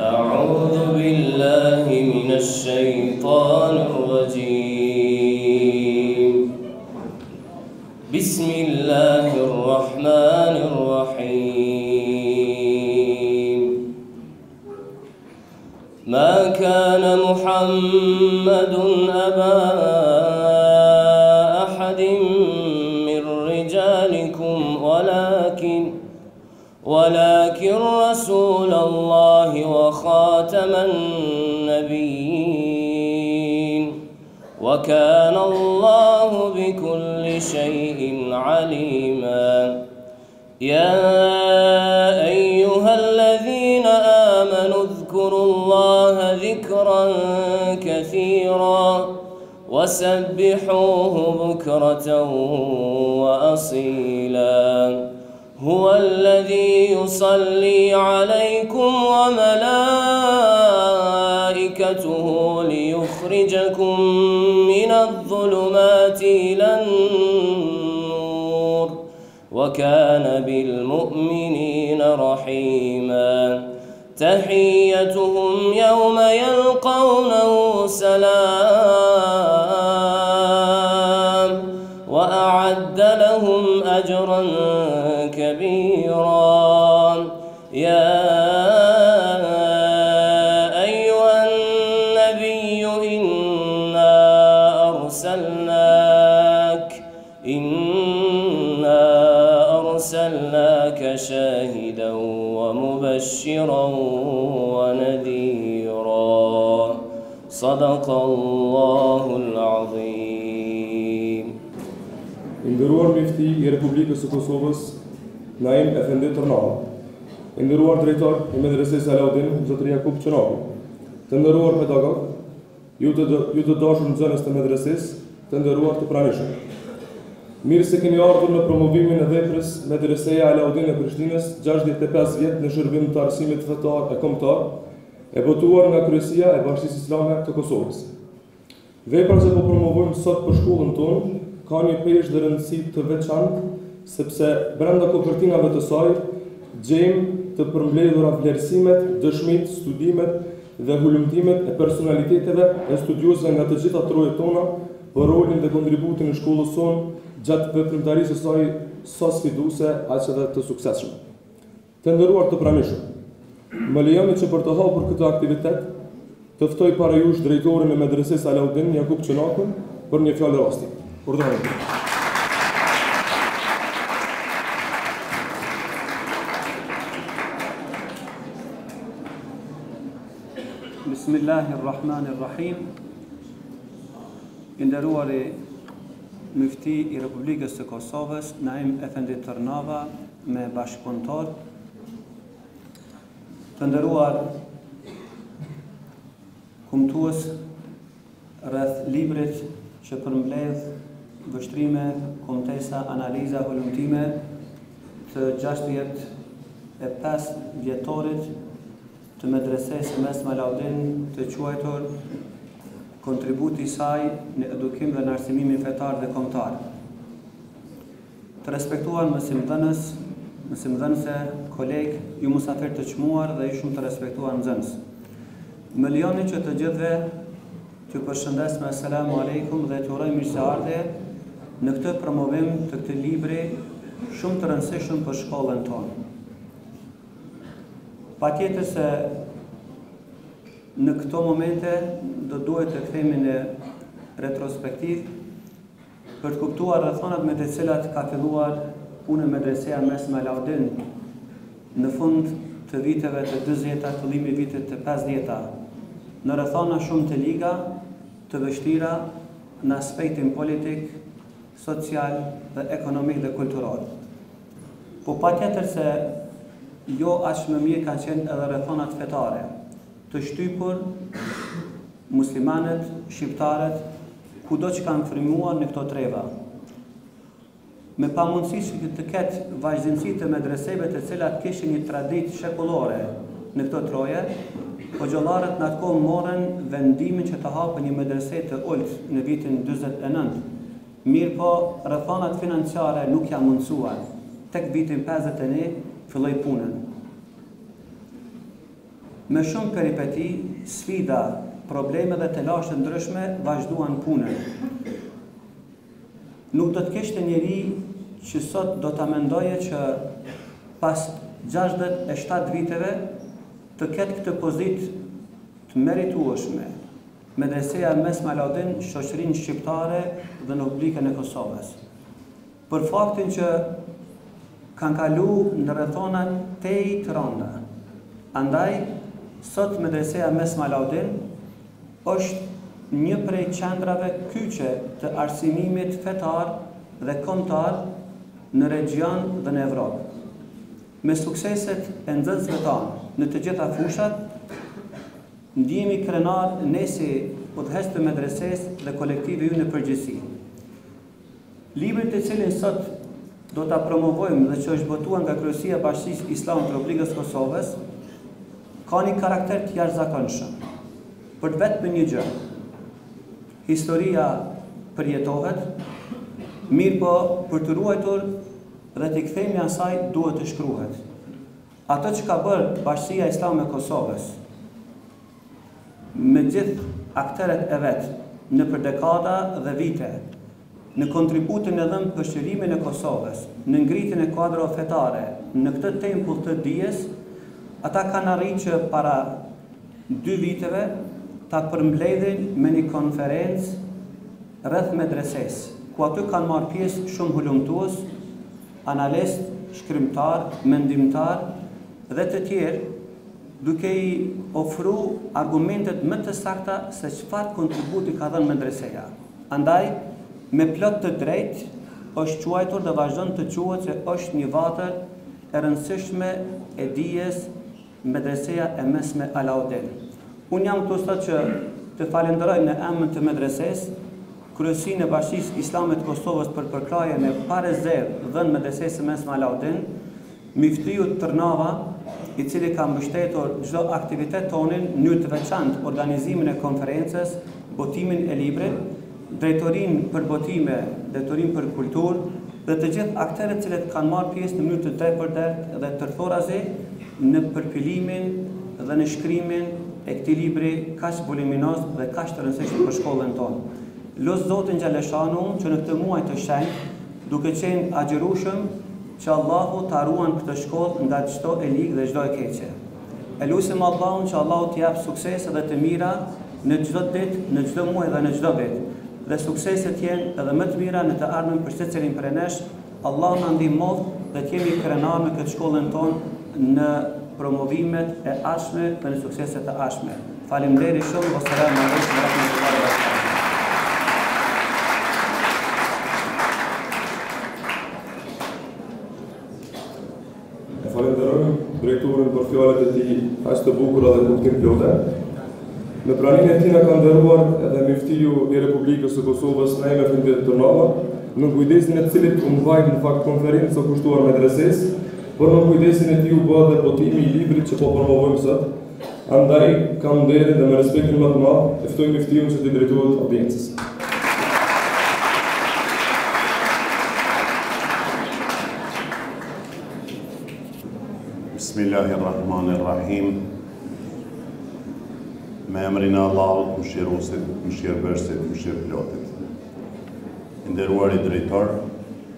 أعوذ بالله من الشيطان الرجيم. بسم الله الرحمن الرحيم. ما كان محمد أبا أحد من رجالكم ولكن رسول الله وخاتم النبيين وكان الله بكل شيء عليما. يا أيها الذين آمنوا اذكروا الله ذكرا كثيرا وسبحوه بكرة وأصيلا. هو الذي يصلي عليكم وملائكته ليخرجكم من الظلمات إلى النور وكان بالمؤمنين رحيما. تحيتهم يوم يلقونه سلام وأعد لهم أجرا كبيرا. يا أيها النبي إنا أرسلناك شاهدا ومبشرا ونذيرا. صدق الله العظيم. Nderuar mifti I Republikës së Kosovës, Naim Efendi Tërnava, nderuar drejtor I Medresesë Alaudin, Zotri Jakub Qënaku, të nderuar pedagog, ju të dashur nxënës të medresesë, të nderuar të pranishëm. Mirë se keni ardhur në promovimin e veprës Medreseja Alaudin e Prishtinës, 65 vjet në shërbim të arsimit fetar e kombëtar, e botuar nga Kryesia e Bashkisë Islame të Kosovës. Vepra që po promovojmë sot për shkollën tonë ka një peshë dhe rëndësi të veçantë, sepse brenda kopertinave të saj gjejmë të përmbledhura vlerësimet, dëshmitë, studimet dhe hulumtimet e personaliteteve e studiosëve nga të gjitha trojet tona për rolin dhe kontributin e shkollës sonë gjatë veprimtarisë së saj sa sfiduese aq edhe të suksesshme. Të nderuar të pranishëm, më lejoni që për të hapur këtë aktivitet të ftoj para jush drejtorin e Medresesë Alaudin Jakub Qënakun për një fjalë rasti. Urdhëroj. Bismillahirrahmanirrahim. Nderuari Mufti I Republikës së Kosovës, Naim Efendi Tërnava me bashkëpunëtor, të nderuar kumtues rreth librit që përmbledh vështrime, kontesa, analiza, hulumtime të 65 vjetorit të Medresesë Mesme Alaudin, të quajtur kontributi I saj në edukim dhe në arsimimin fetar dhe kombëtar. Të respektuar mësimdhënës, mësimdhënëse, kolegë, ju musafir të çmuar dhe ju shumë të respektuar nxënës. Më lejoni që të gjithëve t'ju përshëndes me Asalamu Aleikum dhe t'ju uroj mirëseardhje në këtë promovim të këtij libri shumë të rëndësishëm për shkollën tonë. Patjetër se në këto momente do duhet të kthehemi në retrospektiv për të kuptuar rrethonat me të cilat ka filluar punë Medreseja Mesme Alaudin në fund të viteve të 40-ta, fillimi vitit të 50-ta, në rrethona shumë të liga, të vështira në aspektin politik, social dhe ekonomik dhe kulturor. Po patjetër se jo aq më mirë kanë qenë edhe rrethonat fetare, të shtypur muslimanët, shqiptarët, kudo që kanë frymuar në këto treva. Me pamundësi që të ketë vazhdimsi të medreseve të cilat kishin një traditë shekullore në këto troje, hoxhallarët në atë kohë morën vendimin që të hapën një medrese të ulët në vitin 49. Mirë po, rrethonat financiare nuk ja mundësuar. Tek vitin 51 filloi punën. me shumë peripeti, sfida, probleme dhe telashe ndryshme vazhduan punën. Nuk do të kishte njeri që sot do të mendoje që pas 67 viteve të ketë këtë pozit të meritueshme Medreseja Mesme Alaudin, shoqërinë shqiptare dhe në Republikën e Kosovës. Për faktin që kanë kalu në rrethona tej të rënda. Andaj, sot Medreseja Mesme Alaudin është një prej qendrave kyçe të arsimimit fetar dhe kombëtar në region dhe në Evropë. Me sukseset e nxënësve tanë në të gjitha fushat, ndihemi krenar ne si udhëheqës të medreses dhe kolektivi ju në përgjithësi. Libri të cilin sot do ta promovojmë dhe që është botuar nga Kryesia e Bashkisë Islame të Republikës Kosovës, ka një karakter të jashtëzakonshëm. Për vetëm një gjë. Historia përjetohet, mirë po për të ruajtur dhe të kthejmë asaj duhet të shkruhet. Ato që ka bërë Bashkia Islame e Kosovës me gjithë akteret e vetë në për dekada dhe vite, në kontributin e dhënë për shërimin e Kosovës, në ngritjen e kuadrove fetare, në këtë tempull të dijes, ata kanë arritur që para 2 viteve ta përmbledhin me një konferencë rreth medreses, ku aty kanë marrë pjesë shumë hulumtues, analist, shkrimtar, mendimtar dhe të tjerë, duke i ofru argumentet më të sakta se çfarë kontributi ka dhënë medreseja. Andaj, me plot të drejtë, është quajtur dhe vazhdon të quhet se është një vatër e rëndësishme e dijes Medreseja e Mesme Alaudin. Unë jam këtu sot që të falenderoj në emër të medreses, Kryesinë e Bashkisë Islame të Kosovës për përkrajen e parezerë dhënë Medresesë së Mesme Alaudin, Miftiu Tërnava, i cili ka mbështetur çdo aktivitet tonin në mënyrë të veçantë organizimin e konferencës, botimin e librit, drejtorinë për botime, drejtorinë për kulturë dhe të gjithë aktorët të cilët kanë marrë pjesë në mënyrë të drejtpërdrejtë dhe tërthorazi në përpilimin dhe në shkrimin e këtij libri kaq voluminoz dhe kaq të rëndësishëm për shkollën tonë. Lut Zotin Xhaleshanu që në këtë muaj të shenjtë, duke qenë agjërueshëm, që Allahu ta ruan këtë shkollë nga çdo e ligë dhe çdo e keqe. E lutim Allahun që Allahu t'i jap suksese dhe të mira në çdo ditë, në çdo muaj dhe në çdo vit. Dhe sukseset jenë edhe më të mira në të ardhmen për secilin prej nesh. Allahu na ndihmoft dhe të jemi krenar në këtë shkollën tonë në promovimet e ardhshme dhe në sukseset e ardhshme. Faleminderit shumë. Wassalamu alaikum wa rahmatullahi wa barakatuh. Falenderoj drejtorin për fjalët e tij aq të bukura dhe kuptimplota. Në pranimin e tij na ka nderuar edhe Miftiu i Republikës së Kosovës Naim Efendi Tërnava, në kujdesin e cilit u mbajt në fakt konferencë e kushtuar medreses, por në kujdesin e tij u bë dhe botimi i librit që po promovojmë sot. Andaj kam nderin dhe me respektin më të madh e ftoj Miftiun që të drejtohet audiencës. Bismillahirrahmanirrahim. Me emrin e Allahut, mëshiruesit, mëshirëbërësit, mëshirëplotit. Nderuari drejtor,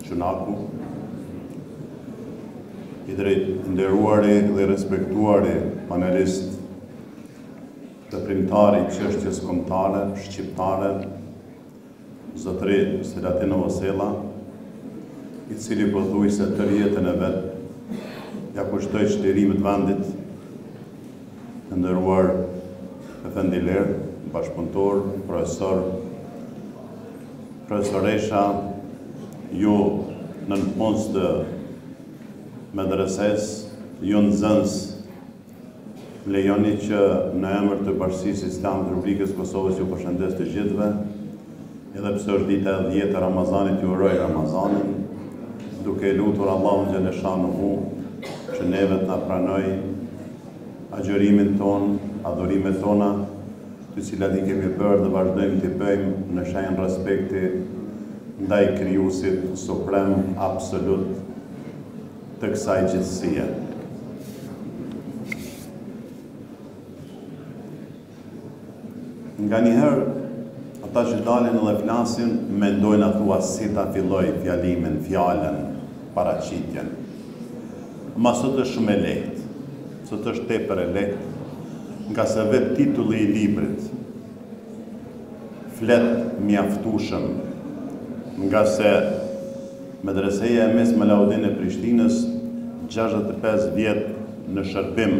Gjunaku, nderuari dhe respektuari panelist dhe primtari çështjes kombëtare, shqiptare, Zotëri Selatin Osella, i cili pothuajse tërë jetën e vet ja kushtoi çlirimit vendit, të nderuar Efendi Ler, bashkëpunëtor, profesoresha, ju në punës të medreses, ju nxënës, lejoni që në emër të Bashkisë Islame të Republikës Kosovës ju përshëndes të gjithëve, edhe pse është dita e 10 e Ramazanit, ju uroj Ramazanin, duke lutur Allahun Xhaleshanuhu që neve të na pranoj agjërimin ton, adhurimet tona, të cilat i kemi bërë dhe vazhdojmë t'i bëjmë në shenjë respekti ndaj krijuesit suprem absolut të kësaj gjithësie. Nga njëherë, ata që dalin edhe flasin, mendojnë atua si ta filloj fjalimin, fjallën, paraqitjen. Ma sot është shumë e lehtë, sot është tepër e lehtë, nga se vetë titulli i librit flet mjaftueshëm, nga se Medreseja e Mes Melaudin e Prishtinës 65 vjet në shërbim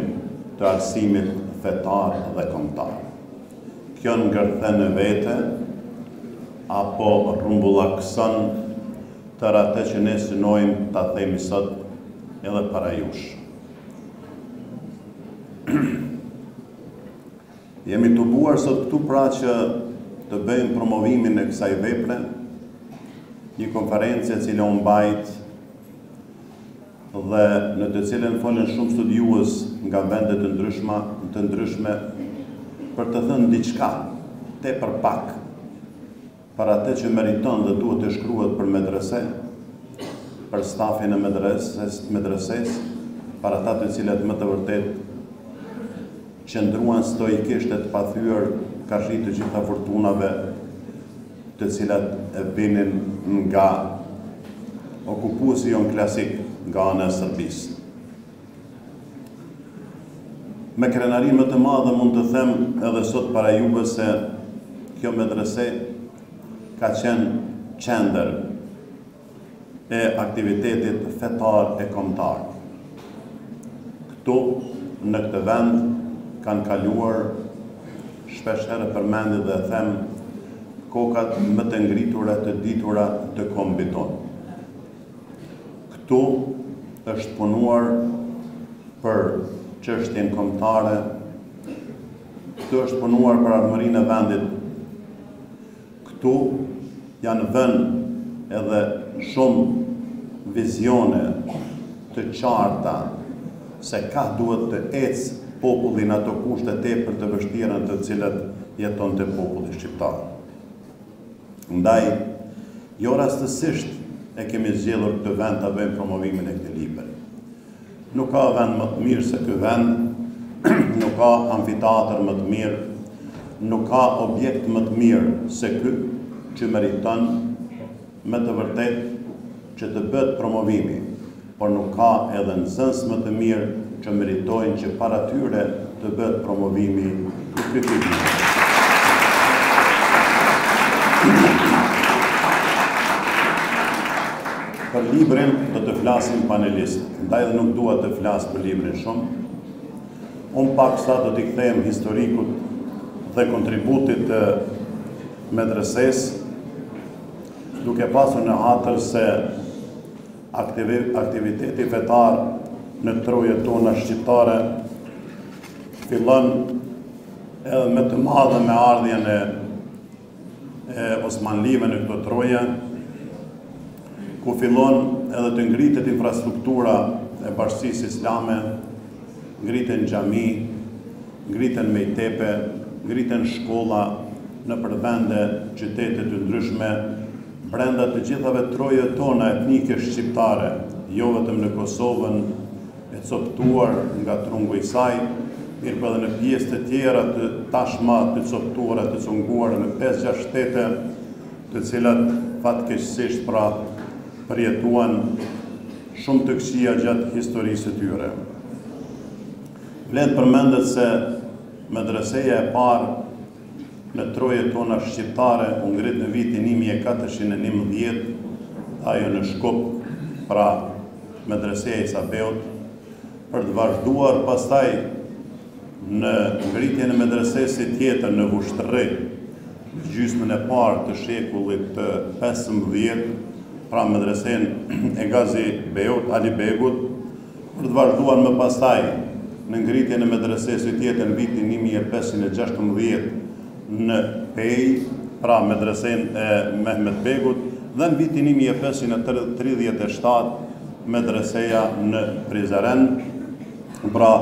të arsimit fetar dhe kombëtar. Kjo ngërthen në vete apo rrumbullakson tërë atë që ne synojmë ta themi sot edhe para jush. Jemi të buar sot këtu pra që të bëjmë promovimin e kësaj vepre, një konferencë e cila u mbajt dhe në të cilën folën shumë studiues nga vende të ndryshme për të thënë diçka tepër pak për atë që meriton dhe duhet të shkruhet për medrese, për stafin e medreses, për ata të cilët më të vërtet qëndruan stoikisht e të pathyer karshi të gjitha fortunave të cilat e vinin nga okupuesi jon klasik nga ana e Serbisë. Me krenari më të madhe mund të them edhe sot para juve se kjo medrese ka qenë qendër e aktivitetit fetar e kombëtar. Këtu, në këtë vend, kanë kaluar shpesh herë përmendit dhe them kokat më të ngritura të ditura të kombit tonë. Këtu është punuar për çështjen kombëtare, këtu është punuar për ardhmërinë e vendit. Këtu janë vënë edhe shumë vizione të qarta se ka duhet të ecë popullin ato kushte tepër të vështira të cilat jeton të populli shqiptar. Ndaj, jo rastësisht e kemi zgjedhur këtë vend ta bëjmë promovimin e këtij libri. Nuk ka vend më të mirë se ky vend, nuk ka amfiteatër më të mirë, nuk ka objekt më të mirë se ky që meriton me të vërtet që të bëhet promovimi, por nuk ka edhe nxënës më të mirë që meritojnë që para tyre të bëhet promovimi i këtij libri. Për librin do të flasim panelistë, ndaj dhe nuk dua të flas për librin shumë. Unë pak sa do t'i kthehem historikut dhe kontributit të medreses, duke pasur në hatër se aktiviteti fetar në trojet tona shqiptare fillon edhe me të madhe me ardhjen e Osmanlive në këto troje, ku fillon edhe të ngritet infrastruktura e Bashkisë Islame, ngriten xhami, ngriten mejtepe, ngriten shkolla në përvende, qytete të ndryshme, brenda të gjithave troje tona etnike shqiptare, jo vetëm në Kosovën, e coptuar nga trungu i saj, mirë po edhe në pjesë të tjera të tashma të coptuara, të cunguara në 5-6 shtete, të cilat fatkeqësisht pra përjetuan shumë të këqija gjatë historisë të tyre. Vlen përmendet se medreseja e parë në trojet tona shqiptare u ngrit në vitin 1411, ajo në Shkup, pra medreseja Isabeut, për të vazhduar pastaj në ngritjen e medresesë tjetër në Vushtrri, gjysmën e parë të shekullit të 15, pra medresen e Gazi Beut, Ali Begut, për të vazhduar më pastaj në ngritjen e medresesë tjetër në vitin 1516 në Pej, pra medresen e Mehmet Begut, dhe në vitin 1537 medreseja në Prizren, pra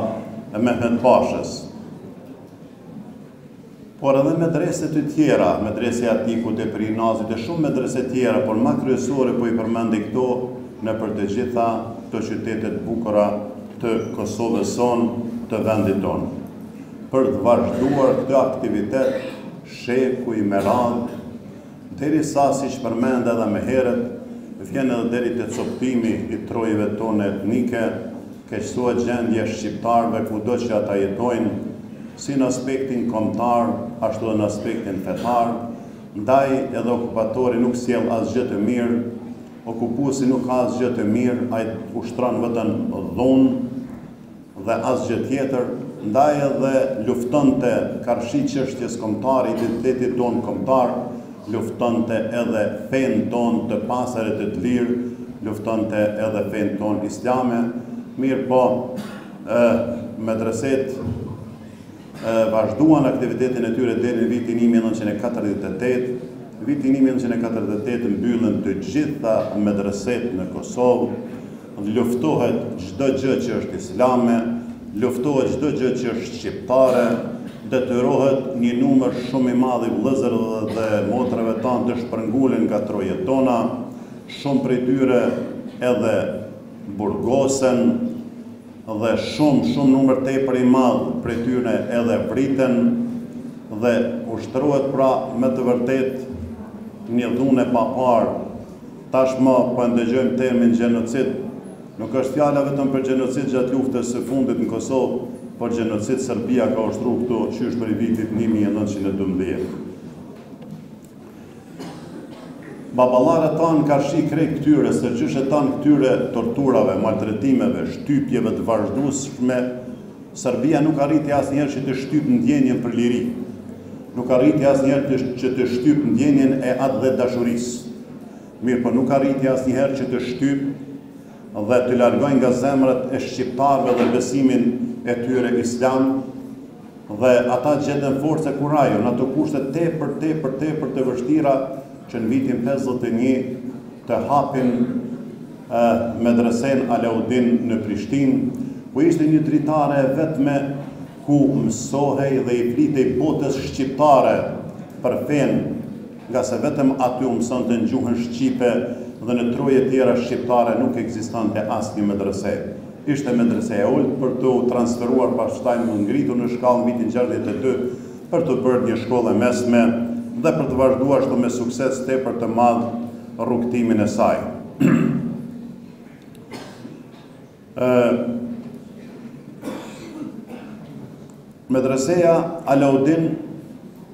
e Mehmet Pashës. Por edhe medrese të tjera, medrese Atikut e Prinazit e shumë medrese tjera, por ma kryesore po i përmendi këto në për të gjitha të qytetet bukura të Kosovës son, të vendit tonë. Për të vazhduar këtë aktivitet, sheku, i merad, deri sa si që përmend edhe me herët, vjen edhe deri te coptimi i trojeve tone etnike, keqësohet gjendje shqiptarëve kudo që ata jetojnë, si në aspektin kombëtar, ashtu edhe në aspektin fetar, ndaj edhe okupatori nuk sjell asgjë të mirë, okupuesi nuk ka asgjë të mirë, ai ushtron vetëm dhunë dhe asgjë tjetër, ndaj edhe luftonte karshi çështjes kombëtare, identitetit tonë kombëtar, luftonte edhe fenë tonë të pasër e të lirë, luftonte edhe fenë tonë islame. Mirë po, medreset vazhduan aktivitetin e tyre deri në vitin 1948. Në vitin 1948 mbyllën të gjitha medreset në Kosovë, luftohet çdo gjë që është islame, luftohet çdo gjë që është shqiptare, detyrohet një numër shumë i madh i vëllezërve dhe motrave tanë të shpërngulen nga trojet tona, shumë prej tyre edhe burgosen dhe shumë numër tepër i madh prej tyre edhe vriten dhe ushtrohet pra me të vërtet një dhunë e paparë. Tashmë po ndëgjojmë termin gjenocid. Nuk është fjala vetëm për gjenocid gjatë luftës së fundit në Kosovë, por gjenocid Serbia ka ushtruar këtu qysh për vitit 1912. Baballarët tanë karshi krejt këtyre, sërgjyshe tanë këtyre torturave, maltretimeve, shtypjeve të vazhdueshme, Serbia nuk arriti asnjëherë që të shtyp ndjenjen për liri. Nuk arriti asnjëherë që të shtyp ndjenjen e atë dhe dashurisë. Mirë, por nuk arriti asnjëherë që të shtyp dhe të largojnë nga zemrat e shqiptarëve dhe besimin e tyre islam, dhe ata gjetën forca kurajo në ato kushte tepër të vështira që në vitin 51 të hapin medresen Alaudin në Prishtinë, ku ishte një dritare e vetme ku mësohej dhe i flitej botës shqiptare për fenë, nga se vetëm aty u mësonte në gjuhën shqipe dhe në troje tjera shqiptare nuk ekzistonte asnjë medrese. Ishte medrese e ulët për të transferuar pastaj më ngritur në shkallë në vitin 62 për të bërë një shkollë mesme dhe për të vazhduar ashtu me sukses tepër të madh rrugtimin e saj. Medreseja Alaudin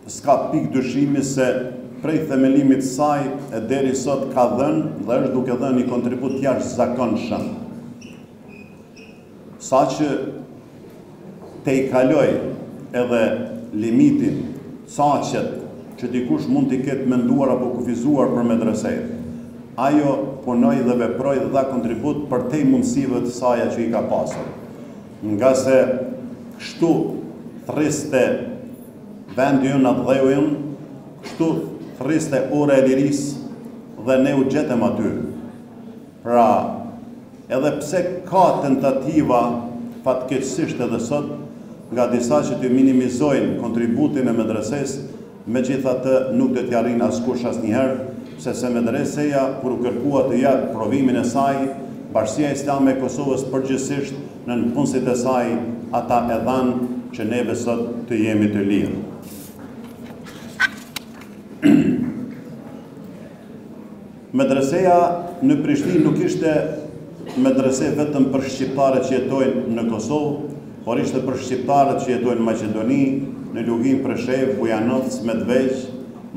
s'ka pikë dyshimi se prej themelimit saj e deri sot ka dhënë dhe është duke dhënë një kontribut jashtëzakonshëm. Sa që te i kaloj edhe limitin, saqet që dikush mund t'i ketë menduar apo kufizuar për medreset, ajo punoj dhe veproj dhe dha kontribut për te mundësive të saja që i ka pasur. Nga se kështu thriste vendi unë atë dheu unë, kështu thriste ore e liris dhe ne u gjetëm aty. Pra, edhe pse ka tentativa fatkeqësisht edhe sot nga disa që të minimizojnë kontributin e medreses, megjithatë nuk do t'i arrin askush asnjëherë, sepse medreseja kur u kërkua të jap provimin e saj, Bashkia Islame e Kosovës përgjithsisht në punësit e saj ata e dhanë që neve sot të jemi të lirë. Medreseja në Prishtinë nuk ishte medrese vetëm për shqiptarët që jetojnë në Kosovë, por ishte për shqiptarët që jetojnë në Maqedoni, në Lugin, Preshev, Bujanovc, Medveq,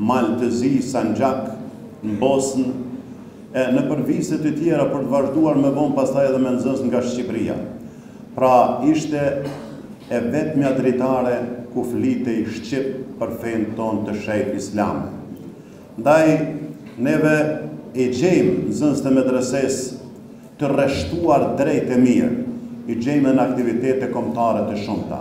Maltëzi, Sanxhak, në Bosnë, në përvise të tjera për të vazhduar me vonë pastaj edhe me nxënës nga Shqipëria. Pra ishte e vetmja dritare ku flitej shqip për fenë tonë të shenjtë islame. Ndaj neve e gjejmë nxënës të medreses të rreshtuar drejt e mirë, i gjejmë në aktivitete kombëtare të shumta.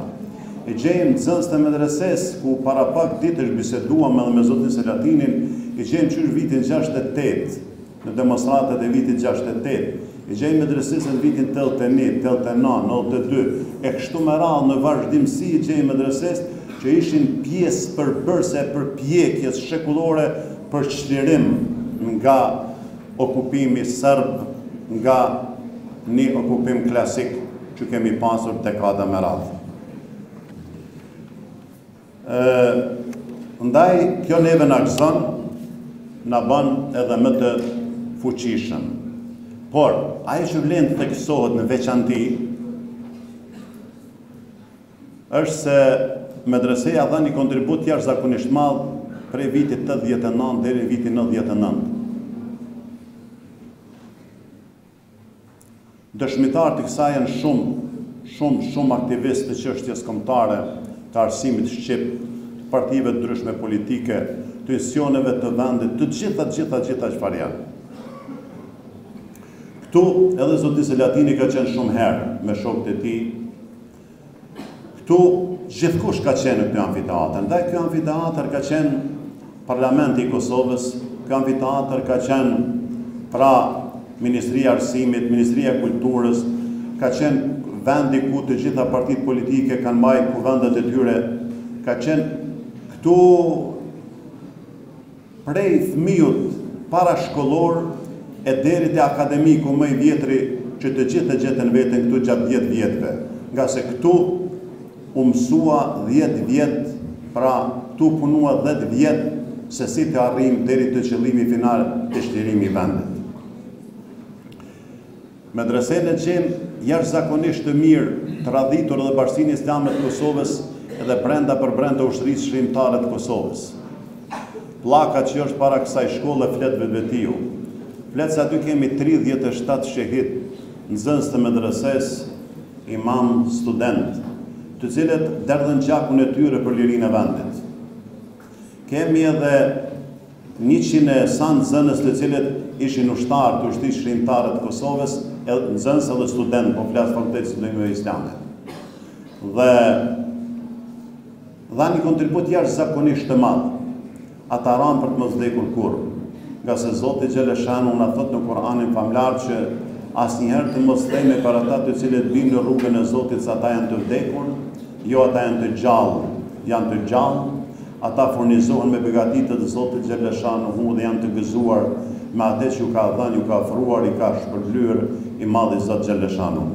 E gjejmë nxënës të medreses ku para pak ditësh biseduam edhe me zotin Selatinin, i gjejmë qysh vitin 68 në demonstratat e vitit 68, i gjejmë medresesën vitin 81, 89, 92, e kështu me radhë në vazhdimsi i gjejmë medreses që ishin pjesë përbërëse për pjekjes shekullore për çlirim nga okupimi serb, nga një okupim klasik që kemi pasur dekada me radhë. Ndaj, kjo neve na gëzon, na bën edhe më të fuqishëm. Por, ajo që vlen të theksohet në veçanti, është se medreseja dha një kontribut jashtëzakonisht madh prej vitit 89 deri në vitin 99. Dëshmitar të kësaj janë shumë aktivistë të çështjes kombëtare, të arsimit shqip, të partive të ndryshme politike, të institucioneve të vendit, të gjitha çfarë janë. Këtu edhe zoti Selatini ka qenë shumë herë me shokët e tij. Këtu gjithkush ka qenë në këtë amfiteatër. Ndaj ky amfiteatër ka qenë Parlamenti i Kosovës, ky amfiteatër ka qenë pra Ministria e Arsimit, Ministria e Kulturës, ka qenë vendi ku të gjitha partitë politike kanë marrë kuvendet e tyre, ka qenë këtu prej fëmijët parashkollor e deri te akademiku më i vjetri që të gjithë gjetën veten këtu gjatë 10 vjetëve. Nga se këtu u mësua 10 vjet, pra këtu punua 10 vjet se si të arrim deri të qëllimi final të shtririmi i vendit. Medresën e gjem jashtëzakonisht të mirë, traditur edhe Bashkinë Islame të Kosovës edhe brenda ushtrisë shkrimtare të Kosovës. Pllaka që është para kësaj shkolle flet vetvetiu. Flet se aty kemi 37 shehid, nxënës të medreses, imam, student, të cilët derdhën gjakun e tyre për lirinë e vendit. Kemi edhe 100 e sa nxënës të cilët ishin ushtarë të ushtrisë shkrimtare të Kosovës, nxënës edhe student, po flas fakultetit të studimeve islame. Dhe dha një kontribut jashtëzakonisht të madh. Ata ranë për të mos vdekur kurrë. Nga se Zoti Xheleshanu na thot në Kur'anin famlar që asnjëherë të mos themi për ata të cilët vinë në rrugën e Zotit se ata janë të vdekur, jo ata janë të gjallë, ata furnizohen me begatitë të Zotit Xheleshanu dhe janë të gëzuar me atë që ju ka dhënë, ju ka ofruar, i ka shpërblyer i madhi Zot Xheleshanu.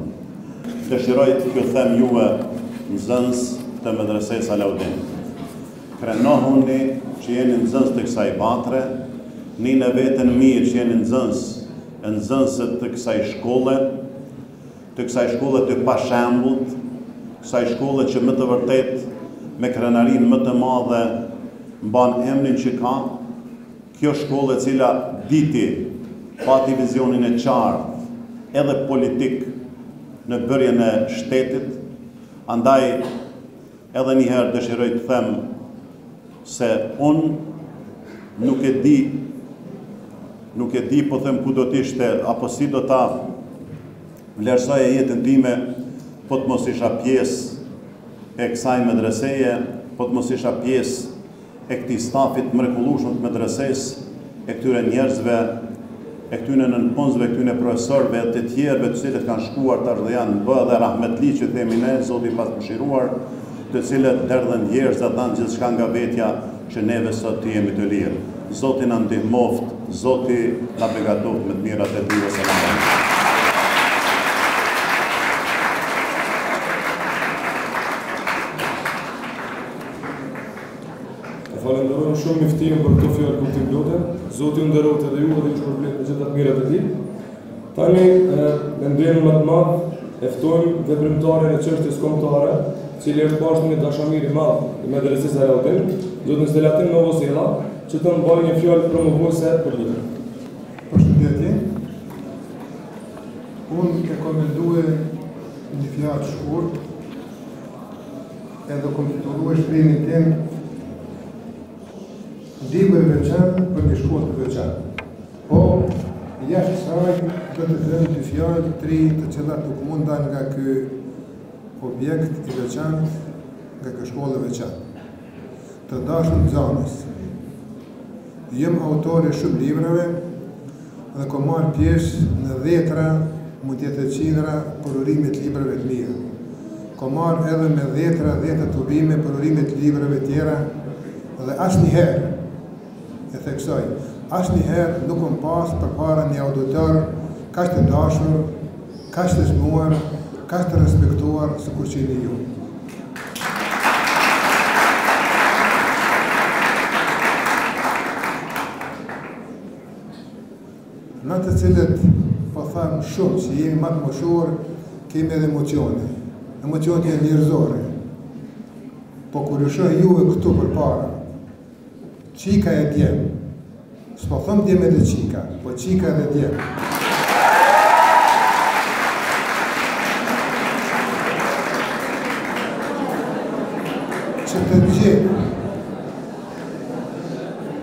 Dëshiroj t'ju them juve nxënës të medresës Alaudin. Krenohuni që jeni nxënës të kësaj vatre, një vetën mirë që jeni nxënësët të kësaj shkolle të pashembullt, kësaj shkolle që më të vërtet me krenarinë më të madhe mban emrin që ka, kjo shkolle e cila diti pati vizionin e qartë edhe politik në bërjen e shtetit, andaj edhe njëherë dëshiroj të them se unë nuk e di po them ku do t'ishte, apo si do ta vlerësoja jetën time, po të mos isha pjesë e kësaj medreseje, po të mos isha pjesë e këtij stafit mrekullueshëm të medresesë, e këtyre njerëzve, e këtyre nënpunësve, këtyre profesorëve të tjerëve të cilët kanë shkuar tash dhe janë bë dhe rahmetli që themi ne, Zoti pas mëshiruar, të cilët derdhën njerëz dhe dhanë gjithçka nga vetja që neve sot të jemi të lirë. Zoti na ndihmoft, Zoti na begatoft me të mirat e tij. Selam. Falenderojmë shumë Miftinën për këto fjalë kultivore. Zoti ju nderoft edhe ju dhe ju shpërblet me gjitha të mirat e tij. Tani me ndjenjën më të madh e ftojmë veprimtarin e çështjes kombëtare, i cili është bashkë me dashamir i madh i medresës Alaudin, zotin Selatin Novosela, që të më bëjë një fjalë promovuese për librin. Përshëndetje. Unë e komenduar një fjalë shkurt edhe konfituar shkrimin tim libër veçantë për një shkollë të veçantë. Po, jashtë saj do të them dy fjalë, tri të cilat nuk mund dalë nga ky objekt i veçantë, nga kjo shkollë e veçantë. Të dashur nxënës, jem autor i shumë librave dhe kom marrë pjesë në dhjetra, mund tjetë e qindra përurimit librave të mia. Kom marrë edhe me dhjetra të urime përurimit librave tjera dhe asnjëherë e theksoj, asnjëherë nuk kom pas përpara një auditor kaq të dashur, kaq të zgjuar, kaq të respektuar sikur që jeni ju. cilët po thamë shumë që jemi më të moshur, kemi edhe emocione. Emocionet janë njerëzore. Po kur ju shoh juve këtu përpara, qika e djem. S'po thëmë djem edhe qika, po qika edhe djem.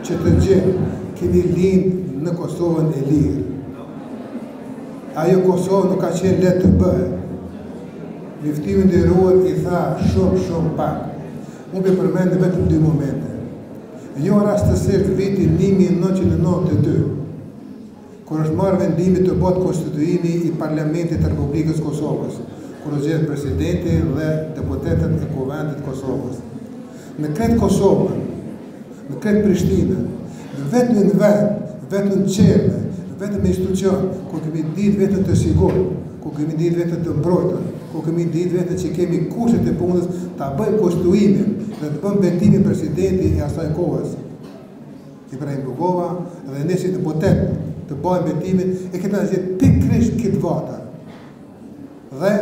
Që të gjemë, kemi lind në Kosovën e lirë. Ajo Kosovë nuk ka qenë letë të bëhe. Njëftimin dhe ruar i tha shumë pak. Unë për përmendë vetëm 2 momente. Jo rastësisht vitin 1992, kur është marrë vendimi të bëhet konstituimi i Parlamentit të Republikës Kosovës, kur është gjetë presidenti dhe deputetët e Kuvendit Kosovës. Në kretë Kosovën, në kretë Prishtinë, vetëm në vend, vetëm në qerme, vetëm në institucion, ku kemi ditë vetëm të sigur, ku kemi ditë vetëm të mbrojtën, ku kemi ditë vetëm që kemi kushtet e punës ta bëjmë konstituimin dhe të bëjmë betimin presidenti i asaj kohës, Ibrahim Rugova, dhe ne si deputet të bëjmë betimin, e këta në zjetë pikrisht këtë vatër. Dhe,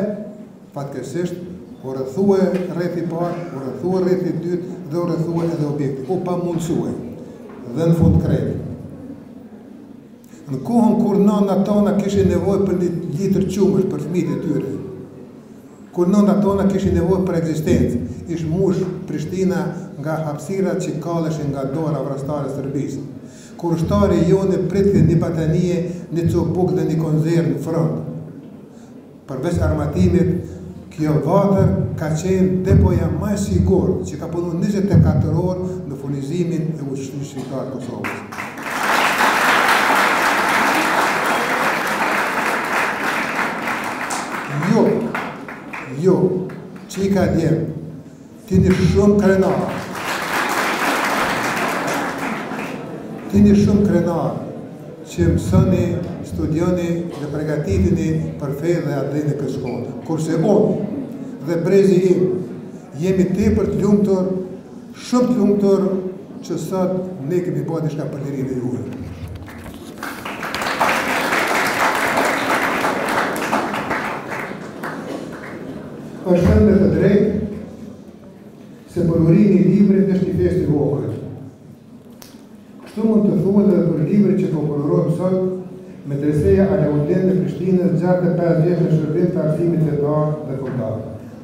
fatkeqësisht, u rrethue rrethi parë, u rrethue rrethi dytë dhe u rrethue edhe objekti. U pamundësue. Dhe në fund kreti. Në kohën kur nëna tona kishin nevojë për një litër qumësh për fëmijët e tyre, kur nëna tona kishin nevojë për ekzistencë, ish mush Prishtina nga hapësirat që kalleshin nga dora vrastare Serbisë. Kur ushtari jonë pritën një batanie, një copuk dhe një konzervë në front. Përveç armatimit, kjo vatër ka qenë depoja më e sigurt që ka punu 24 orë në furnizimin e ushqimit shqiptar të Kosovës. Jo, qika djem, tini shumë krenar. Tini shumë krenar që mësoni, studioni dhe pregatitini për fe dhe adrejnë e këtë shkollë. Kurse unë dhe brezi im jemi tepër të lumtur, shumë të lumtur që sot ne kemi bërë diçka për lirinë e juaj. Është ende të drejtë se përurimi i librit është një festë i vogël. Kështu mund të thuhet edhe për librin që po përurojmë sot, Medreseja Alaudin e Prishtinës gjatë 5 vjet në shërbim të arsimit fetar dhe kombëtar,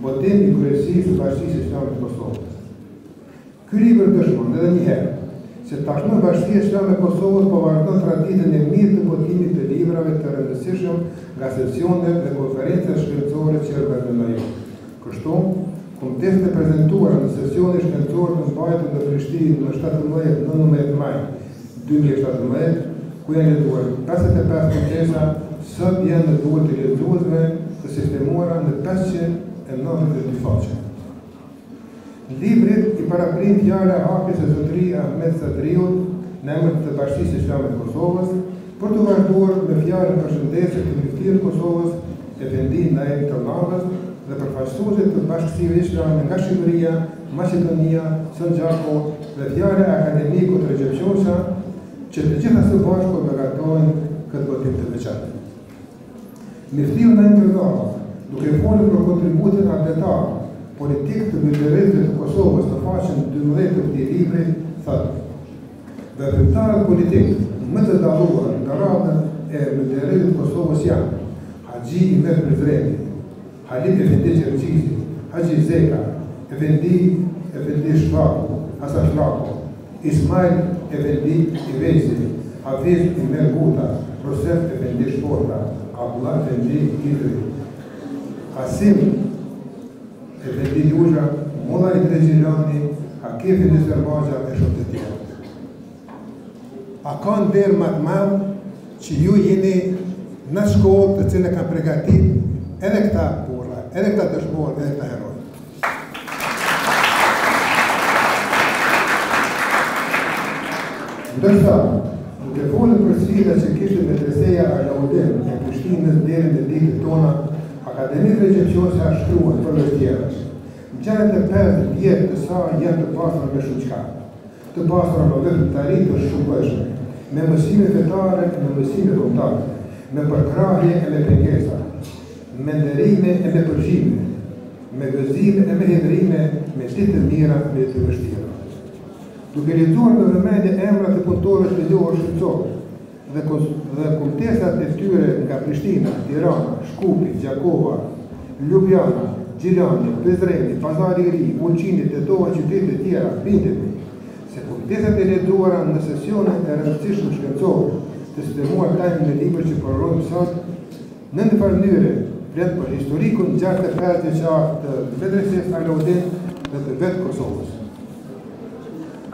botim i kryesisë së Bashkisë Islame të Kosovës. Ky libër dëshmon edhe një herë se tashmë Bashkia Islame e Kosovës po vazhdon traditën e mirë të botimit të librave të rëndësishëm nga sesionet dhe konferencat shkencore që organizojnë. Kështu, kontestet e prezantuara në sesionin shkencor të mbajtur në Prishtinë në 17-19 maj 2017, ku janë lexuar 55 konkesa, sot janë në duhet të lexuesve të sistemuara në 592 faqe. Librit i paraprin fjala e hapjes së Zotëri Ahmet Sadriut në emër të Bashkisë Islame të Kosovës për të vazhduar me fjalën përshëndetje të Ministrisë të Kosovës, Efendi Naim Tërnavës dhe përfaqësuesit të Bashkësive Islame nga Shqipëria, Maqedonia, Sanxhako dhe fjala akademiku të regjepsjonsa që të gjitha së bashku begatojnë këtë botim të veçantë. Ministriu Naim Tërnava, duke folur për kontributin ardetar politik të mbretërisë të Kosovës në faqen 12 të këtij libri, thotë: veprimtarët politikë më të dalluar në radhën e mbretërisë të Kosovës janë Haxhi Imet Prizreni, Halit Efendi Qerqizi, Haxhi Zeka, Efendi Shvaku, Hasan Shvaku, Ismail Efendi Ivezi, Hafiz Imer Guta, Rosef Efendi Shporta, Abdullah Efendi Kidri, Hasim Efendi Ljuja, Molla Idregjilani, Akif Nisërbaja e shumë të tjerë. A ka nder më të madh që ju jeni në shkollë të cilë kanë përgatit edhe këta burra, edhe këta dëshmorë, edhe këta heroj. Ndërsa, duke folur për sfida që kishte Medreseja Alaudin e Prishtinës deri në ditët tona, akademikë regjepsjonse shkruan për tjerë. Gjatë të 5 vjet të saj janë të pasura me shumë të pasura me veprimtari të shërbëjshme, me mësime fetare, me mësime kombëtare, me përkrahje e me pengesa, me nderime e me përgjime, me gëzime e me hedrime, me ditë të mira, me të vështira. Duke lexuar në vëmendje emrat e punëtorëve të njohur shqiptarë dhe kumtesat e tyre nga Prishtina, Tirana, Shkupi, Gjakova, Ljubljana, Gjilani, Prizreni, Pazari i Ri, Ulqini, Tetova, qytete të tjera, bindemi se kumtesat e lexuara në sesionet e rëndësishme shkencore të sistemuar tajmë në libër që përrojmë sot, në një farë mënyrë flet për historikun 65 vjeçar të medresesë Alaudin dhe të vetë Kosovës.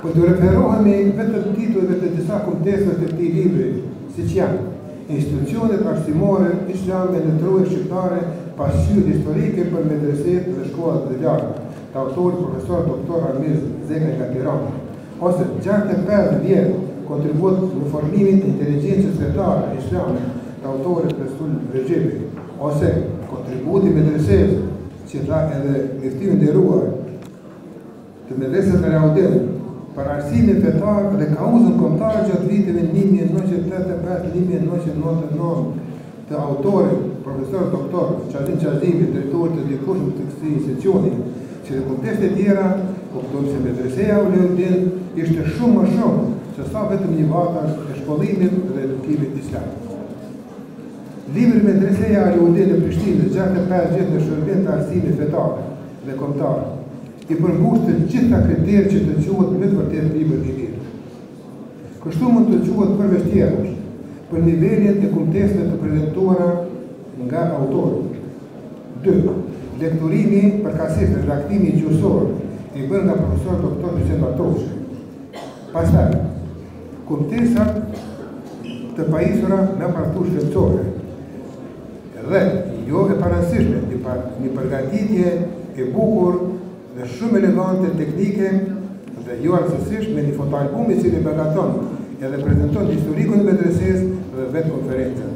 Po të referohemi vetëm titujve të disa kumtesave të këtij libri, siç janë institucionet arsimore islame në truje shqiptare, pasqyrë historike për medreset dhe shkollat e larta, të autorit profesor doktor Armiz Zeka nga Tirana, ose 65 vjet kontribut në formimin e inteligjencës fetare islame të autorit Resul Regjepi, ose kontributi medresesë që dha edhe Miftiun nderuar të medresës Alaudin për arsimin fetar dhe kauzën kombëtare gjatë viteve 1985-1999 të autorit profesor doktor Çazim Çazimi, drejtori të dikushëm të këtij institucioni, që në kontekste tjera kuptojmë se medreseja Alaudin ishte shumë më shumë se sa vetëm një vatash e shkollimit dhe edukimit islam. Libri Medreseja Alaudin e Prishtinës 65 vjet në shërbim të arsimit fetar dhe kombëtar i përmbush të gjitha kriteret që të quhet me të vërtetë libër i mirë. Kështu mund të quhet përveç tjerësh për nivelin e kumtesave të prezantuara nga autori. 2. Lekturimi përkatësisht redaktimi gjuhësor i bërë nga profesor doktor Hyshen Bartoshi. Pastaj, kumtesat të pajisura me aparatur shkencore dhe jo e parasyshme një përgatitje e bukur dhe shumë elegante teknike dhe jo arsësisht me një fotoalbum i cili begaton edhe prezenton historikun e medresesë dhe vetë konferencën.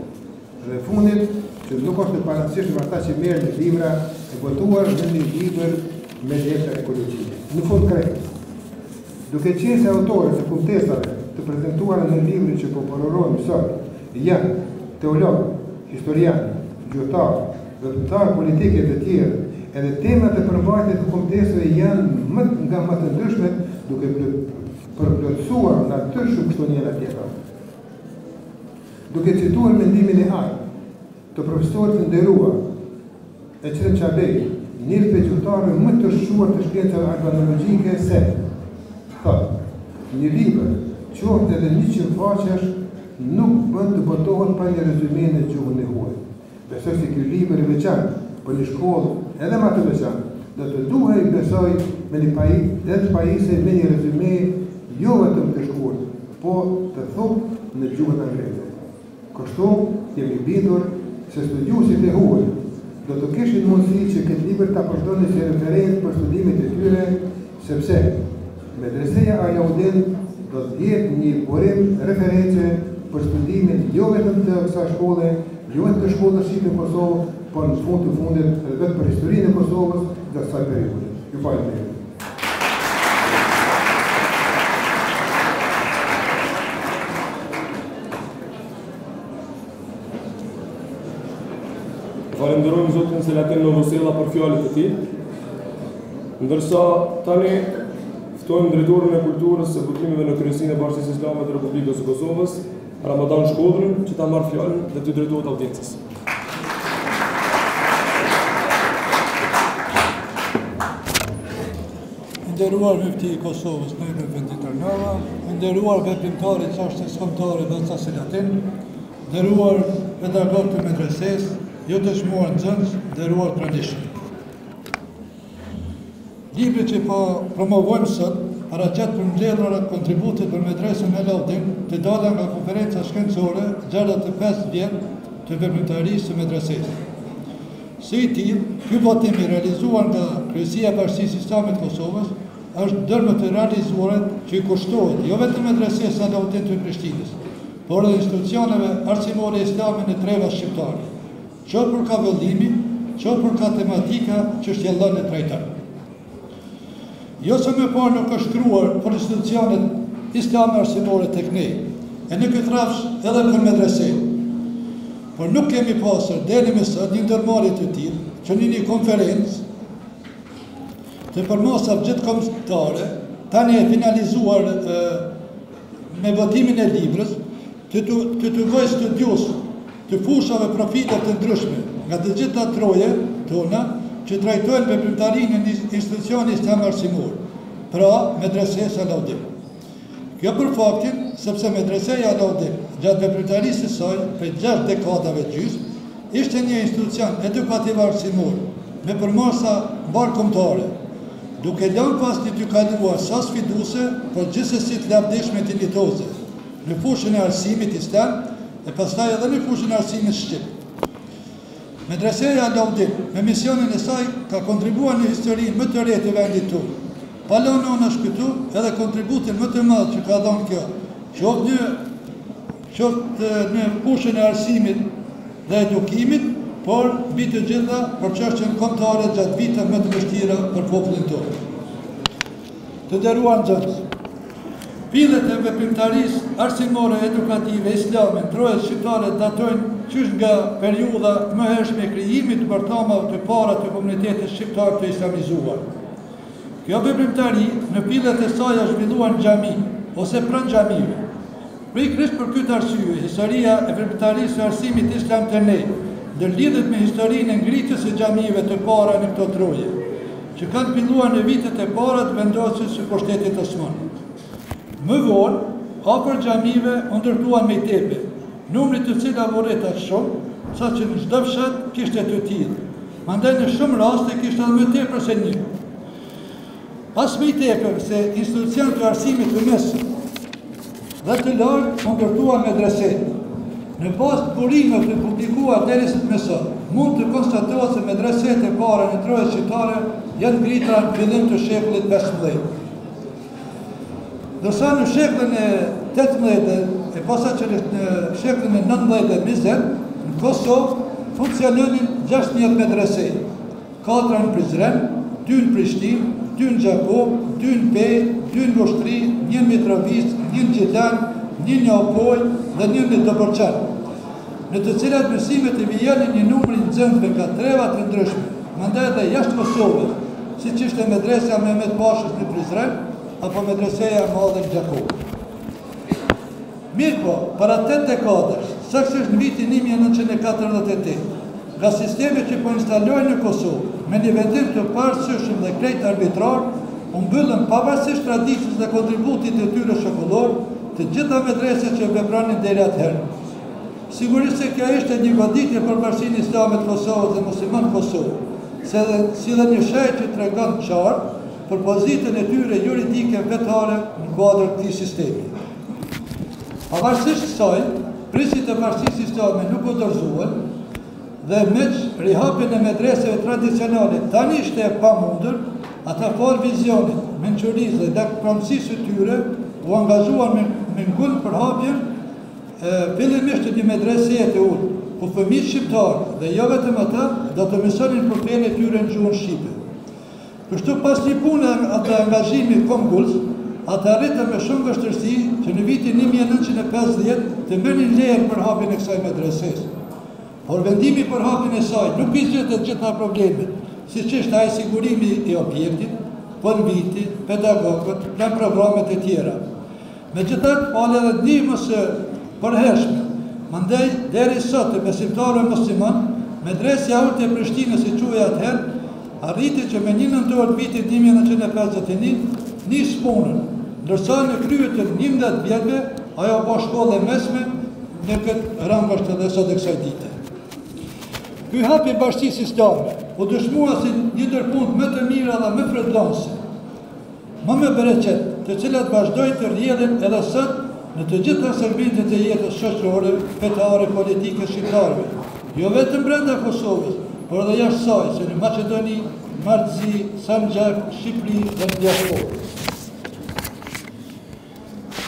Dhe fundit, që nuk është e parasyshme me ata që merren në libra e botuar në një libër me letra ekologjike. Në fund krejt, duke qenë se autorët e kumtesave të prezentuara në librin që po përorojmë sot janë teolog, historian, gjuhëtar, veprimtar politike të tjerë, edhe temat e përmbajtjes të kumtesave janë nga më të ndryshmet duke përplotësuar në atë shumë kështu njëra tjetër. Duke cituar mendimin e art të profesorit të nderuar Ekrem Çabej, një prej gjuhëtarëve më të shquar të shkencave albanologjike se thotë, një libër, qoftë edhe 100 faqesh, nuk bën të botohet pa një rezume në gjuhën e huaj. Besoj se ky libër i veçantë për një shkollë edhe më të veçantë, do të duhej besoj me një pajisje me një rezume jo vetëm të shkurt, po të thukë në gjuhën angleze. Kështu jemi bindur se studiuesit e huaj do të kishin mundësi që këtë libër ta përdorin si referencë për studimet e tyre, sepse Medreseja Alaudin do të jetë një burim referencë për studimin jo vetëm të kësaj shkolle, jo vetëm të shkollës shqipe në Kosovë, por në fund të fundit edhe vetë për historinë e Kosovës dhe kësaj periudhe. Ju falenderoj. Falenderojmë Zotin Selatin Novosela për fjalët e tij. Ndërsa tani ftojmë drejtorin e kulturës së botërimeve në Kryesinë e Bashkisë Islame të Republikës së Kosovës, Ramadan Shkodrën, që ta marrë fjalën dhe të drejtohet audiencës. Nderuar Mufti i Kosovës, Naim Efendi Tarnava, nderuar veprimtari çështjes kombëtare Venca Selatin, nderuar pedagog të medresesë, jo të shmuar nxënës, nderuar prandishëm. Libri që po promovojmë sot paraqet për mbledhur kontributet për medresën Alaudin të dalë nga konferenca shkencore 65 vjet të veprimtarisë së medresesë. Si i tillë, ky botim i realizuar nga Kryesia e Bashkisë Islame të Kosovës është ndër më të realizuarat që i kushtohet jo vetëm medresesë Alaudin të Prishtinës, por edhe institucioneve arsimore islame në treva shqiptare, qoftë për ka vëllimi, qoftë për ka tematika që shtjellon e trajton. Jo se më parë nuk është shkruar për institucionet islame arsimore tek ne, e në këtë rrafsh edhe për medrese. por nuk kemi pasur deri më sot një ndërmarrje të tillë që në një konferencë të përmosave gjithëkombëtare, tani e finalizuar me votimin e librës, të tregoj studios të fushave profite të ndryshme nga të gjitha troje tona që trajtojnë veprimtarinë në institucionin islam arsimor, pra Medreseja Salaudin. Kjo për faktin sepse Medreseja Salaudin gjatë veprimtarisë së saj për 6 dekadave gjysmë ishte një institucion edukativ arsimor me përmasa mbarkombëtare, duke lënë pas të kaluar sa sfiduese, por gjithsesi të lavdishme të njëjtose në fushën e arsimit islam e pastaj edhe në fushën e arsimit shqip. Medreseja Salaudin me misionin e saj ka kontribuar në historinë më të re të vendit tonë. Pa lënë në shkëtu edhe kontributin më të madh që ka dhënë kjo, qoftë në fushën e arsimit dhe edukimit, por mbi të gjitha për çështjen kombëtare gjatë viteve më të vështira për popullin tonë. Të nderuar nxënës, pillet e veprimtarisë arsimore edukative islame troje shqiptare datojnë qysh nga periudha më hershme e krijimit të bërthamave të para të komunitetit shqiptar të islamizuar. Kjo veprimtari në pillet e saj është zhvilluar në xhami ose pranë xhamive. Pikërisht për këtë arsye, historia e veprimtarisë së arsimit islam të ne ndërlidhet me historinë e ngritjes së xhamive të para në këto troje, që kanë filluar në vitet e para të vendosjes së pushtetit osman. Më vonë, afër xhamive u ndërtuan mejtepe, numri të cilave u rreta shumë, saqë në çdo fshat kishte të tillë. Mandej në shumë raste kishte edhe më tepër se një. Pas më i tepër se institucion të arsimit të mesëm dhe të lartë u ndërtuan medrese. Në bazë të burimeve të publikuar deri më sot, mund të konstatohet se medreset e para në troje shqiptare janë ngritura në fillim të shekullit 15. Ndërsa në shekullin e 18 e posaçërisht në shekullin e 19 dhe 20, në Kosovë funksiononin 16 medrese, 4 në Prizren, 2 në Prishtinë, 2 në Gjakov, 2 në Pej, 2 në Voshtri, 1 në Mitrovic, 1 në Gjilan, 1 në Opoj dhe 1 në Dobërçan, në të cilat mësimet e vijanin një numër nxënësve nga treva të ndryshme, mandej edhe jashtë Kosovës, siç ishte medresja Mehmet Pashës në Prizren apo medreseja e madhe në Gjakov. Mirë po, para 8 dekadash, saktësisht në vitin 1948, nga sistemi që po instalojnë në Kosovë, me një vendim të parësyshëm dhe krejt arbitrar, u mbyllën pavarësisht traditës dhe kontributit të tyre shokullor, të gjitha medreset që vepranin deri atëherë. Sigurisht se kjo ishte një goditje për bashkinë islame të Kosovës dhe musliman Kosovë, si dhe një shaj që tregon qartë për pozitën e tyre juridike vetare në kuadër këtij sistemi. Pavarësisht kësaj, prisit e bashkisë islame nuk u dorëzuan dhe meq rihapjen e medreseve tradicionale tani ishte e pamundur, ata fal vizionit, mençurisë dhe pronësisë së tyre u angazhuan me ngull për hapjen fillimisht të një medreseje të ulë, ku fëmijët shqiptarë dhe jo vetëm ata do të mësonin për fenë e tyre në gjuhën shqipe. Kështu pas një pune atë angazhimi konguls, ata arritën me shumë vështirësi që në vitin 1950 të merrnin lejen për hapjen e kësaj medreses. Por vendimi për hapjen e saj nuk i zgjidhte të gjitha problemet, siç ishte ai sigurimi i objektit, përmbiti, pedagogët, plan programet e tjera. Megjithatë, pale edhe ndihmës së përhershme, mandej deri sot të besimtarëve musliman, medresja urtë e Prishtinës si quhej atëherë, arriti që me 1 nëntor të vitit 1951 nis punën, ndërsa në krye të 11 vjetëve ajo po shkollë mesme në këtë rangosht edhe sot e kësaj dite. Ky hap i bashkisë islame u dëshmua si një ndër punët më të mira dhe më frydlonëse, më me bereqet, të cilat vazhdojnë të rrjedhin edhe sot në të gjitha segmentet e jetës shoqërore, fetare, politike shqiptarëve, jo vetëm brenda Kosovës, por edhe jashtë saj, se në Maqedoni, Martëzi, Sanxhak, Shqipëri dhe në diasporë.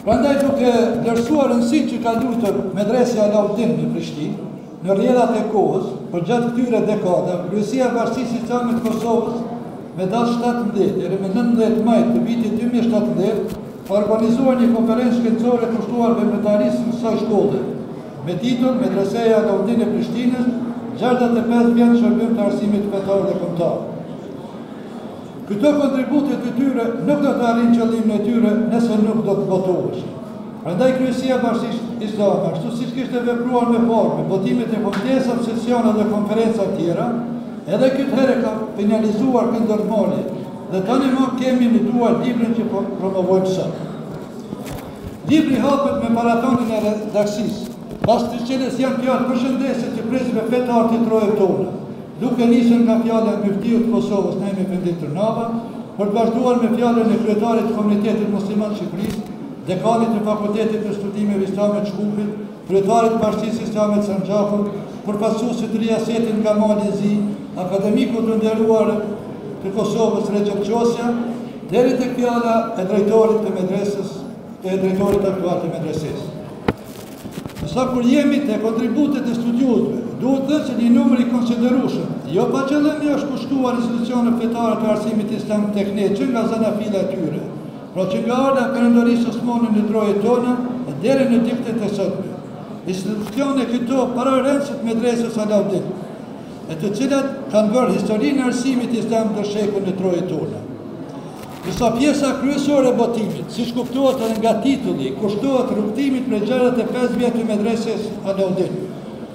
Prandaj duke vlerësuar rëndësinë që ka luajtur Medresja Salaudin në Prishtinë, në rrjedhat e kohës, për gjatë këtyre dekada, Kryesia e Bashkisë Islame të Kosovës me datë 17 deri më 19 maj të vitit 2017 organizuar një konferencë shkencore kushtuar veprimtarisë së kësaj shkolle, me titull Medreseja Alaudin e Prishtinës, 65 vjetë shërbim të arsimit fetar dhe kombëtar. Këto kontributet e tyre nuk do të arrijnë qëllimin e tyre nëse nuk do të votoheshin. Prandaj Kryesia e Bashkisë Islame, ashtu siç kishte vepruar më parë me votimet e komitesave, sesione dhe konferenca të tjera, edhe këtë herë ka finalizuar këtë ndërmarrje dhe tani më kemi në duar librin që promovojmë sot. Libri hapet me maratonin e redaksisë, pas të cilës janë fjalë përshëndetje të prezve fetar të trojeve tona, duke nisur nga fjala e Muftiut të Kosovës, Naim Efendi Tërnava, për të vazhduar me fjalën e kryetarit të Komunitetit Musliman të Shqipërisë, dekanit të Fakultetit të Studimeve Islame të Shkupit, kryetarit të Bashkisë Islame të Sanxhakut, përfaqësuesit të riasetit nga Mali Zi, akademiku të nderuar të Kosovës Recep Qosja, deri tek fjala e drejtorit të medresës, e drejtorit aktual të medresës. Nësa kur jemi të kontributet e studiusve, duhet dhe që një numër i konsiderueshëm, jo pa qëllimi është kushtuar institucionet fetare të arsimit islam teknik që nga zona fila e tyre, pra që nga ardha Perëndorisë Osmane në trojet tona e deri në diktet e sotme. Institucione këto pararendësit medresës Alaudin, e të cilat kanë bërë historinë e arsimit islam të shekull në trojet tona. Disa pjesa kryesore e botimit, si kuptohet edhe nga titulli, kushtohet rrugtimit për 65 vjet të medresës Alaudin,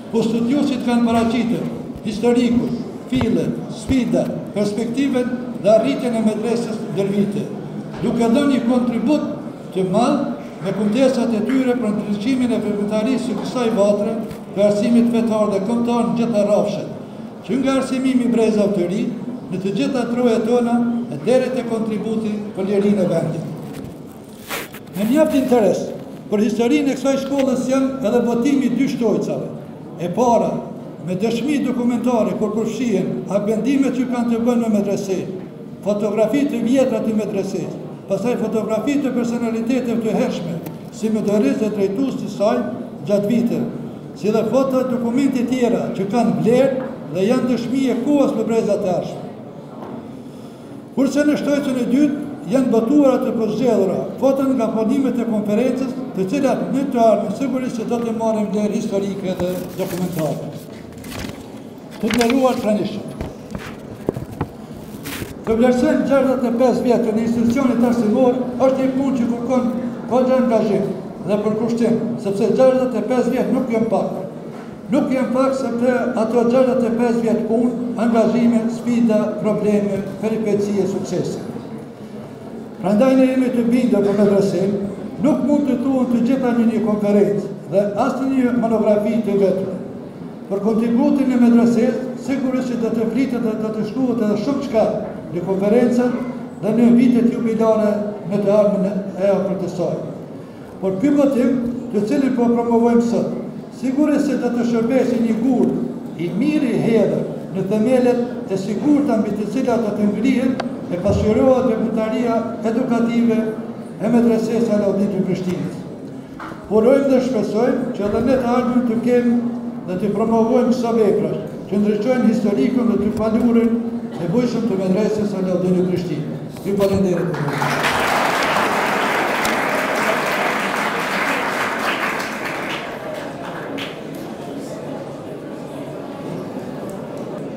ku studiuesit kanë paraqitur historikun, filet, sfidat, perspektivet dhe arritjen e medresës ndër vite, duke dhënë një kontribut të madh me kujdesat e tyre për ndriçimin e veprimtarisë së kësaj vatre, për arsimit fetar dhe kombëtar në gjitha rrafshet, që nga arsimimi brezave të ri, në të gjitha trojet tona e deri te kontributi për lirinë e vendit. Me mjaft interes për historinë e kësaj shkollës janë edhe votimi 2 shtojcave. E para, me dëshmi dokumentare kur përfshihen agendimet që kanë të bënë me medrese, fotografi të vjetra të medreses, pastaj fotografi të personaliteteve të hershme, si mëdorës dhe drejtues të saj gjatë viteve, si dhe foto e dokumente tjera që kanë vlerë dhe janë dëshmi e kohës me brezat e hershme. Kurse në shtojcën e dytë janë botuara të përzgjedhura foton nga folimet e konferencës, të cilat në të ardhmen sigurisht se do të marrin vlerë historike dhe dokumentare. Të nderuar pranishëm, të vlerësojmë 65 vjet në institucionet arsimor është një punë që kërkon goxha angazhim dhe përkushtim, sepse 65 vjet nuk janë pak. Nuk janë pak sepse ato 65 vjet punë, angazhime, sfida, probleme, peripeci e suksese. Prandaj ne jemi të bindur për medresen, nuk mund të thuhen të gjitha në një konferencë dhe as në një monografi të vetëm. Për kontributin e medreses, sigurisht që do të flitet dhe do të shkruhet edhe shumë çka në konferencat dhe në vitet jubilare në të ardhmen e afërt të saj. Por ky votim, të cilin po promovojmë sot, sigurisht se do të shërbesë një gur i mirë i hedhur në themelet e sigurta mbi të cilat do të ngrihen e pasqyrohet veprimtaria edukative e medresës Alaudin të Prishtinës. Urojmë dhe shpresojmë që edhe ne të ardhmen të kemi dhe të promovojmë këto vepra që ndriçojnë historikun dhe të falurin e bujshëm të medresës Alaudin të Prishtinës. Ju falenderoj.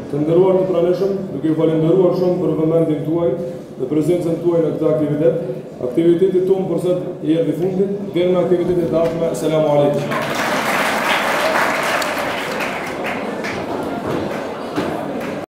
Të nderuar të pranishëm, duke ju falenderuar shumë për vëmendjen tuaj dhe prezencën tuaj në këtë aktivitet. Aktiviteti tonë për sot i erdhi fundit, deri në aktivitetet e ardhshme. Selamu alejkum.